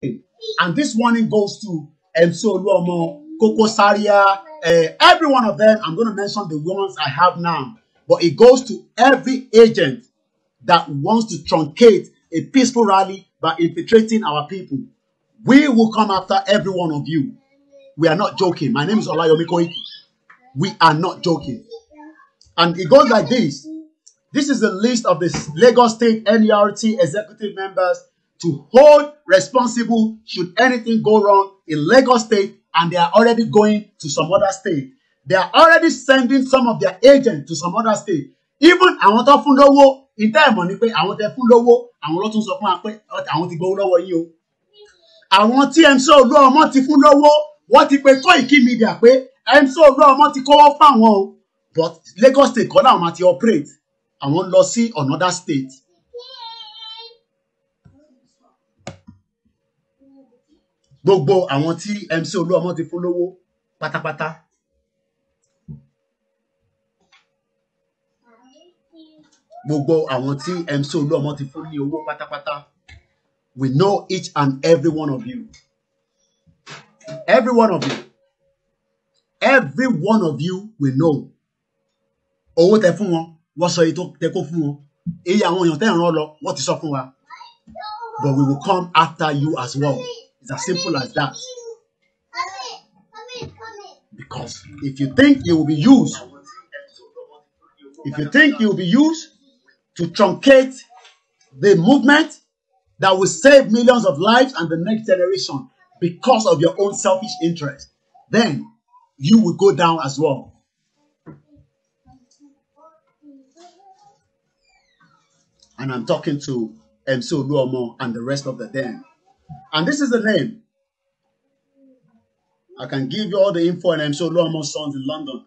And this warning goes to Olu-Omo, Koko Zaria, every one of them. I'm going to mention the ones I have now. But it goes to every agent that wants to truncate a peaceful rally by infiltrating our people. We will come after every one of you. We are not joking. My name is Olayomi Koiki. We are not joking. And it goes like this. This is the list of the Lagos State NERT executive members to hold responsible should anything go wrong in Lagos State, and they are already going to some other state. They are already sending some of their agents to some other state. Even àwọn tó fún lówó, in time money pé àwọn tẹ́ fún lówó, àwọn ló tún sọ fún wa pé àwọn ti gbowó lọ́wọ́ yín o. Àwọn tí MC Olu-Omo ti fún lówó, wọ́n ti pe Koiki Media pé MC Olu-Omo ti kówó fáwọn o. But Lagos State kọ́ làwọn máa ti operate. Àwọn lọ sí another state. Gbogbo àwọn tí MC Olu-Omo ti fún lówó pátápátá. Gbogbo àwọn tí MC Olu-Omo ti fún ní owó pátápátá. We know each and every one of you. Every one of you. Every one of you will know. Owó tẹ́ fún wọn, wọ́n sọ èyí tó tẹ́ kó fún wọn. Èyí àwọn èèyàn tẹ́ ràn lọ, wọ́n ti sọ fún wa. But we will come after you as well. It's as simple as that. Because if you think it will be used, to truncate the movement that will save millions of lives and the next generation because of your own selfish interest, then you will go down as well. And I'm talking to MC Olu-Omo and the rest of the them. And this is the name. I can give you all the info on MC Olu-Omo's sons in London.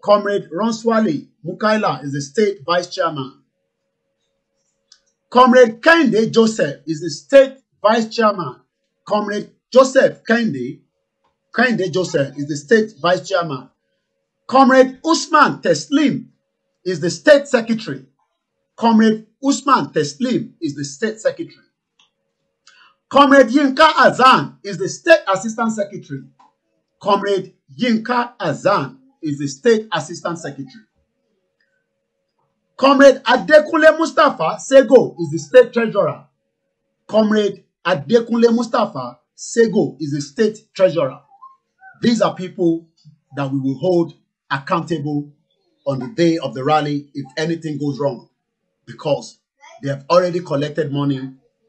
Comrade Ronswale Mukaila is the state vice chairman. Comrade Kende Joseph is the state vice chairman. Comrade Joseph Kende Joseph is the state vice chairman. Comrade Usman Teslim is the state secretary. Comrade Usman Teslim is the state secretary. Comrade Yinka Azan is the state assistant secretary. Comrade Yinka Azan is the state assistant secretary. Comrade Adekunle Mustafa Sego is the state treasurer. Comrade Adekunle Mustafa Sego is the state treasurer. These are people that we will hold accountable on the day of the rally if anything goes wrong, because they have already collected money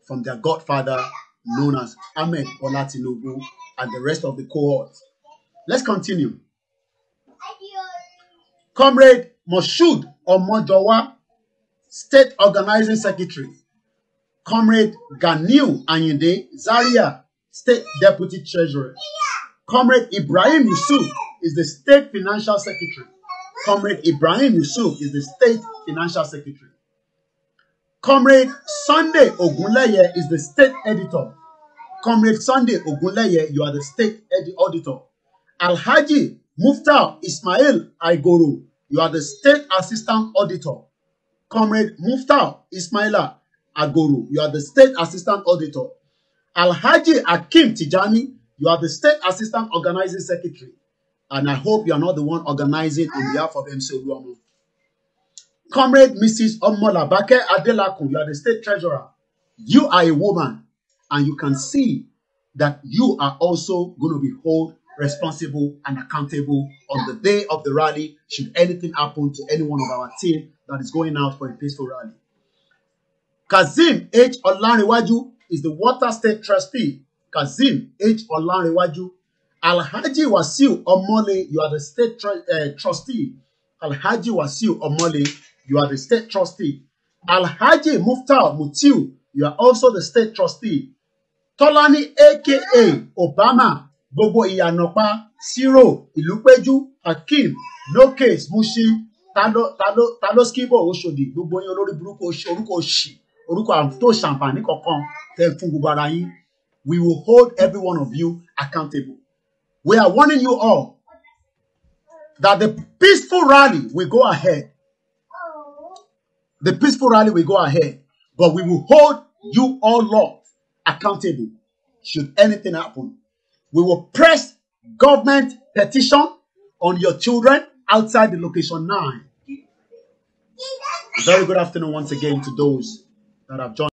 from their godfather known as Ahmed Bola Tinubu and the rest of the cohort. Let's continue. Comrade Moshood Omojowa, State Organizing Secretary. Comrade Ganiu Anyinde Zaria, State Deputy Treasurer. Comrade Ibrahim Yusuf is the State Financial Secretary. Comrade Ibrahim Yusuf is the State Financial Secretary. Comrade Sunday Ogunleye is the State Editor. Comrade Sunday Ogunleye, you are the State Auditor. Alhaji Muftar Ismail Aigoro, you are the State Assistant Auditor. Comrade Muftar Ismaila Agoro, you are the State Assistant Auditor. Alhaji Akim Tijani, you are the State Assistant Organizing Secretary. And I hope you are not the one organizing on behalf of MC Olu-Omo. Comrade Mrs. Omolabake Adelakun, you are the state treasurer. You are a woman, and you can see that you are also going to be held responsible and accountable on the day of the rally should anything happen to any one of our team that is going out for a peaceful rally. Kazim H. Olanrewaju is the water state trustee. Kazim H. Olanrewaju. Alhaji Wasiu Omole, you are the state trustee. Alhaji Wasiu Omole, you are the state trustee. Alhaji Muftar Mutiu, you are also the state trustee. Tolani aka Obama, Gbogbo Iyanopa, Siro, Ilupeju, Hakim, No Case, Mushi, Taloskibo Oshodi, Gbogbo yin olórí burúkú orúkọ òṣì, orúkọ àtó champagne kankan tẹ́ fún gbogbo ara yín. We will hold every one of you accountable. We are warning you all that the peaceful rally will go ahead. The peaceful rally will go ahead, but we will hold you all lot accountable should anything happen. We will press government petition on your children outside the location 9. Very good afternoon once again to those that have joined.